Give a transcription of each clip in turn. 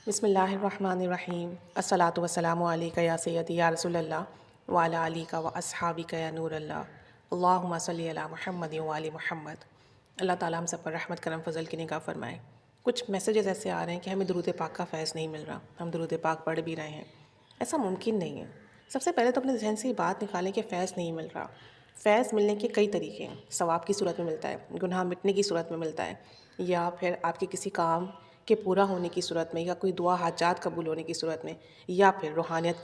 بسم اللہ الرحمن الرحیم الصلاۃ والسلام علیک یا سیدی یا رسول اللہ وعلی علیک و اصحابک یا نور اللہ اللہم صلی علی محمد وعلی محمد۔ اللہ تعالیٰ ہم سب پر رحمت کرم فضل کی نگاہ فرمائے۔ کچھ میسیجز ایسے آ رہے ہیں کہ ہمیں درود پاک کا فیض نہیں مل رہا، ہم درود پاک پڑھ بھی رہے ہیں، ایسا ممکن نہیں ہے۔ سب سے پہلے تو اپنے ذہن سے یہ بات نکالیں کہ فیض نہیں مل رہا۔ فیض ملنے کے کئی طریقے ہیں، ثواب کی صورت میں ملتا ہے، گناہ مٹنے کی صورت میں ملتا ہے، یا پھر آپ کے کسی کام کے پورا ہونے کی صورت میں، یا کوئی دعا حاجات قبول ہونے کی صورت میں، یا پھر روحانیت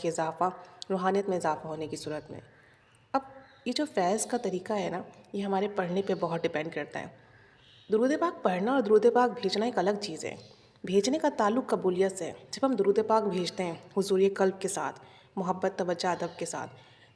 میں اضافہ ہونے کی صورت میں۔ اب یہ جو فیض کا طریقہ ہے نا، یہ ہمارے پڑھنے پہ بہت ڈیپینڈ کرتا ہے۔ درود پاک پڑھنا اور درود پاک بھیجنا ایک الگ چیز ہے۔ بھیجنے کا تعلق قبولیت سے ہے۔ جب ہم درود پاک بھیجتے ہیں حضور قلب کے ساتھ، محبت، توجہ، ادب کے ساتھ،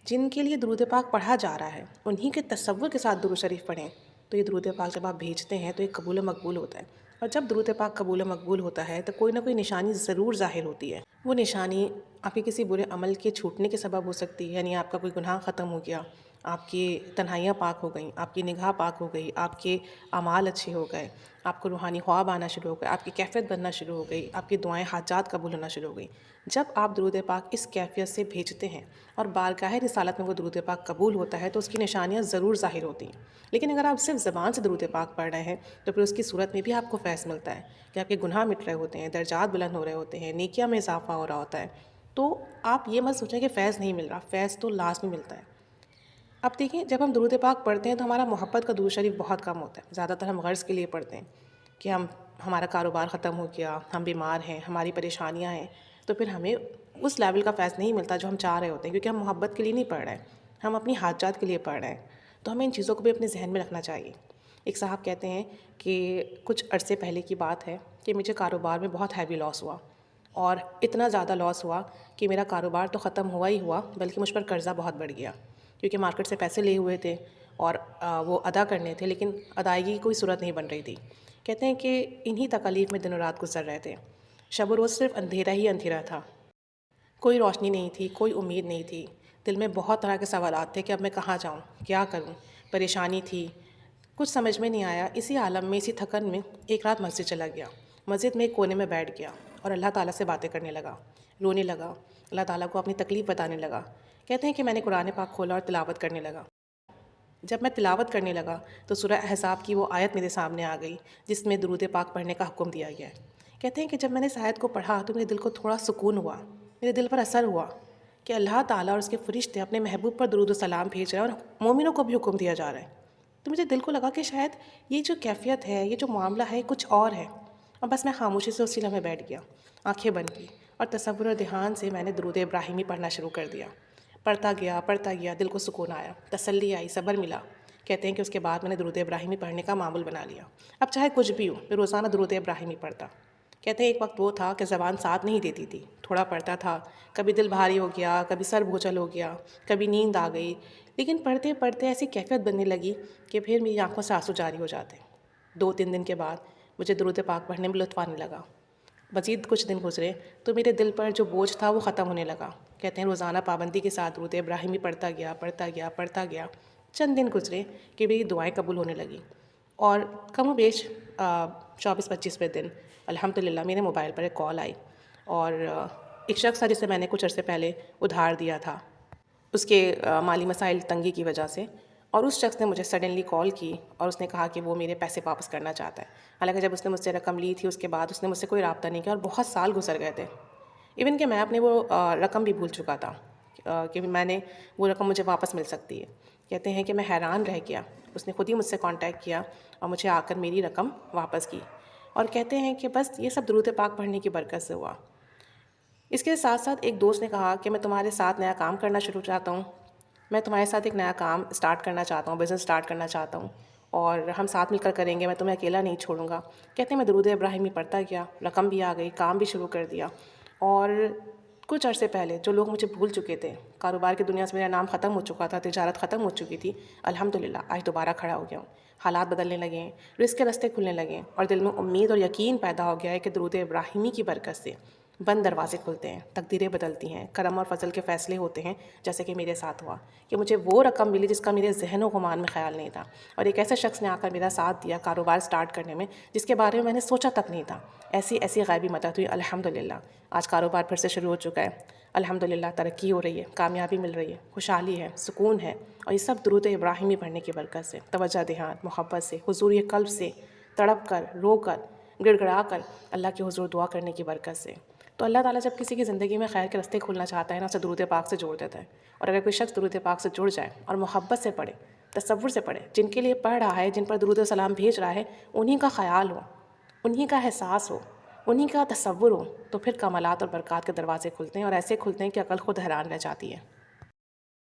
جن کے لیے درود پاک پڑھا جا رہا ہے انہی کے تصور کے ساتھ درود شریف پڑھیں تو یہ درود پاک جب آپ بھیجتے ہیں تو یہ قبول و مقبول ہوتا ہے۔ اور جب درود پاک قبول و مقبول ہوتا ہے تو کوئی نہ کوئی نشانی ضرور ظاہر ہوتی ہے۔ وہ نشانی آپ کے کسی برے عمل کے چھوٹنے کے سبب ہو سکتی ہے، یعنی آپ کا کوئی گناہ ختم ہو گیا، آپ کی تنہائیاں پاک ہو گئیں، آپ کی نگاہ پاک ہو گئی، آپ کے اعمال اچھے ہو گئے، آپ کو روحانی خواب آنا شروع ہو گئے، آپ کی کیفیت بننا شروع ہو گئی، آپ کی دعائیں حاجات قبول ہونا شروع ہو گئی۔ جب آپ درود پاک اس کیفیت سے بھیجتے ہیں اور بارگاہ رسالت میں وہ درود پاک قبول ہوتا ہے تو اس کی نشانیاں ضرور ظاہر ہوتی ہیں۔ لیکن اگر آپ صرف زبان سے درود پاک پڑھ رہے ہیں تو پھر اس کی صورت میں بھی آپ کو فیض ملتا ہے کہ آپ کے گناہ مٹ رہے ہوتے ہیں، درجات بلند ہو رہے ہوتے ہیں، نیکیاں میں اضافہ ہو رہا ہوتا ہے۔ تو آپ یہ مت سوچیں کہ فیض نہیں مل رہا، فیض تو لازمی ملتا ہے۔ اب دیکھیں، جب ہم درود پاک پڑھتے ہیں تو ہمارا محبت کا درود شریف بہت کم ہوتا ہے۔ زیادہ تر ہم غرض کے لیے پڑھتے ہیں کہ ہمارا کاروبار ختم ہو گیا، ہم بیمار ہیں، ہماری پریشانیاں ہیں، تو پھر ہمیں اس لیول کا فیض نہیں ملتا جو ہم چاہ رہے ہوتے ہیں، کیونکہ ہم محبت کے لیے نہیں پڑھ رہے ہیں، ہم اپنی حاجات کے لیے پڑھ رہے ہیں۔ تو ہمیں ان چیزوں کو بھی اپنے ذہن میں رکھنا چاہیے۔ ایک صاحب کہتے ہیں کہ کچھ عرصے پہلے کی بات ہے کہ مجھے کاروبار میں بہت ہیوی لاس ہوا، اور اتنا زیادہ لاس ہوا کہ میرا کاروبار تو ختم ہوا ہی ہوا بلکہ مجھ پر قرضہ بہت بڑھ گیا، کیونکہ مارکیٹ سے پیسے لے ہوئے تھے اور وہ ادا کرنے تھے، لیکن ادائیگی کی کوئی صورت نہیں بن رہی تھی۔ کہتے ہیں کہ انہی تکالیف میں دن و رات گزر رہے تھے، شب و روز صرف اندھیرا ہی اندھیرا تھا، کوئی روشنی نہیں تھی، کوئی امید نہیں تھی۔ دل میں بہت طرح کے سوالات تھے کہ اب میں کہاں جاؤں، کیا کروں، پریشانی تھی، کچھ سمجھ میں نہیں آیا۔ اسی عالم میں، اسی تھکن میں ایک رات مسجد چلا گیا۔ مسجد میں ایک کونے میں بیٹھ گیا اور اللہ تعالیٰ سے باتیں کرنے لگا، رونے لگا، اللہ تعالیٰ کو اپنی تکلیف بتانے لگا۔ کہتے ہیں کہ میں نے قرآن پاک کھولا اور تلاوت کرنے لگا۔ جب میں تلاوت کرنے لگا تو سورہ احزاب کی وہ آیت میرے سامنے آ گئی جس میں درود پاک پڑھنے کا حکم دیا گیا ہے۔ کہتے ہیں کہ جب میں نے اس آیت کو پڑھا تو میرے دل کو تھوڑا سکون ہوا، میرے دل پر اثر ہوا کہ اللہ تعالیٰ اور اس کے فرشتے اپنے محبوب پر درود و سلام بھیج رہے ہیں اور مومنوں کو بھی حکم دیا جا رہا ہے۔ تو مجھے دل کو لگا کہ شاید یہ جو کیفیت ہے، یہ جو معاملہ ہے، کچھ اور ہے۔ اور بس میں خاموشی سے اسی لمحے بیٹھ گیا، آنکھیں بند کی، اور تصور اور دھیان سے میں نے درود ابراہیمی پڑھنا شروع کر دیا۔ پڑھتا گیا، دل کو سکون آیا، تسلی آئی، صبر ملا۔ کہتے ہیں کہ اس کے بعد میں نے درود ابراہیمی پڑھنے کا معمول بنا لیا۔ اب چاہے کچھ بھی ہو، میں روزانہ درود ابراہیمی پڑھتا۔ کہتے ہیں ایک وقت وہ تھا کہ زبان ساتھ نہیں دیتی تھی، تھوڑا پڑھتا تھا، کبھی دل بھاری ہو گیا، کبھی سر بوجھل ہو گیا، کبھی نیند آ گئی، لیکن پڑھتے پڑھتے ایسی کیفیت بننے لگی کہ پھر میری آنکھوں سے آنسو جاری ہو جاتے۔ 2-3 دن کے بعد مجھے درود پاک پڑھنے میں لطف آنے لگا۔ مزید کچھ دن گزرے تو میرے دل پر جو بوجھ تھا وہ ختم ہونے لگا۔ کہتے ہیں روزانہ پابندی کے ساتھ درود ابراہیمی پڑھتا گیا۔ چند دن گزرے کہ میری دعائیں قبول ہونے لگیں، اور کم و بیش 24-25ویں دن الحمدللہ میرے موبائل پر ایک کال آئی، اور ایک شخص تھا جسے میں نے کچھ عرصے پہلے ادھار دیا تھا اس کے مالی مسائل تنگی کی وجہ سے، اور اس شخص نے مجھے سڈنلی کال کی اور اس نے کہا کہ وہ میرے پیسے واپس کرنا چاہتا ہے۔ حالانکہ جب اس نے مجھ سے رقم لی تھی اس کے بعد اس نے مجھ سے کوئی رابطہ نہیں کیا اور بہت سال گزر گئے تھے، ایون کہ میں اپنے وہ رقم بھی بھول چکا تھا کہ میں نے وہ رقم مجھے واپس مل سکتی ہے۔ کہتے ہیں کہ میں حیران رہ گیا، اس نے خود ہی مجھ سے کانٹیکٹ کیا اور مجھے آ کر میری رقم واپس کی، اور کہتے ہیں کہ بس یہ سب درود پاک پڑھنے کی برکت سے ہوا۔ اس کے ساتھ ساتھ ایک دوست نے کہا کہ میں تمہارے ساتھ نیا کام کرنا شروع چاہتا ہوں، میں تمہارے ساتھ ایک نیا کام سٹارٹ کرنا چاہتا ہوں، بزنس سٹارٹ کرنا چاہتا ہوں، اور ہم ساتھ مل کر کریں گے، میں تمہیں اکیلا نہیں چھوڑوں گا۔ کہتے ہیں میں درود ابراہیمی پڑھتا گیا، رقم بھی آ گئی، کام بھی شروع کر دیا، اور کچھ عرصے پہلے جو لوگ مجھے بھول چکے تھے، کاروبار کی دنیا سے میرا نام ختم ہو چکا تھا، تجارت ختم ہو چکی تھی، الحمدللہ آج دوبارہ کھڑا ہو گیا ہوں، حالات بدلنے لگے ہیں، رزق کے راستے کھلنے لگے ہیں، اور دل میں امید اور یقین پیدا ہو گیا ہے کہ درود ابراہیمی کی برکت سے بند دروازے کھلتے ہیں، تقدیریں بدلتی ہیں، کرم اور فضل کے فیصلے ہوتے ہیں، جیسے کہ میرے ساتھ ہوا کہ مجھے وہ رقم ملی جس کا میرے ذہن و گمان میں خیال نہیں تھا، اور ایک ایسے شخص نے آ کر میرا ساتھ دیا کاروبار سٹارٹ کرنے میں جس کے بارے میں نے سوچا تک نہیں تھا۔ ایسی غیبی مدد ہوئی، الحمدللہ آج کاروبار پھر سے شروع ہو چکا ہے، الحمدللہ ترقی ہو رہی ہے، کامیابی مل رہی ہے، خوشحالی ہے، سکون ہے، اور یہ سب درود ابراہیمی پڑھنے کی برکت سے، توجہ دھیان محبت سے، حضور قلب سے، تڑپ کر، رو کر، گڑ گڑا کر اللہ کے حضور دعا کرنے کی برکت سے۔ تو اللہ تعالیٰ جب کسی کی زندگی میں خیر کے راستے کھولنا چاہتا ہے نا، اسے درود پاک سے جوڑ دیتا ہے، اور اگر کوئی شخص درود پاک سے جڑ جائے اور محبت سے پڑھے، تصور سے پڑھے، جن کے لیے پڑھ رہا ہے، جن پر درود و سلام بھیج رہا ہے، انہی کا خیال ہو، انہی کا احساس ہو، انہی کا تصور ہو، تو پھر کمالات اور برکات کے دروازے کھلتے ہیں، اور ایسے کھلتے ہیں کہ عقل خود حیران رہ جاتی ہے۔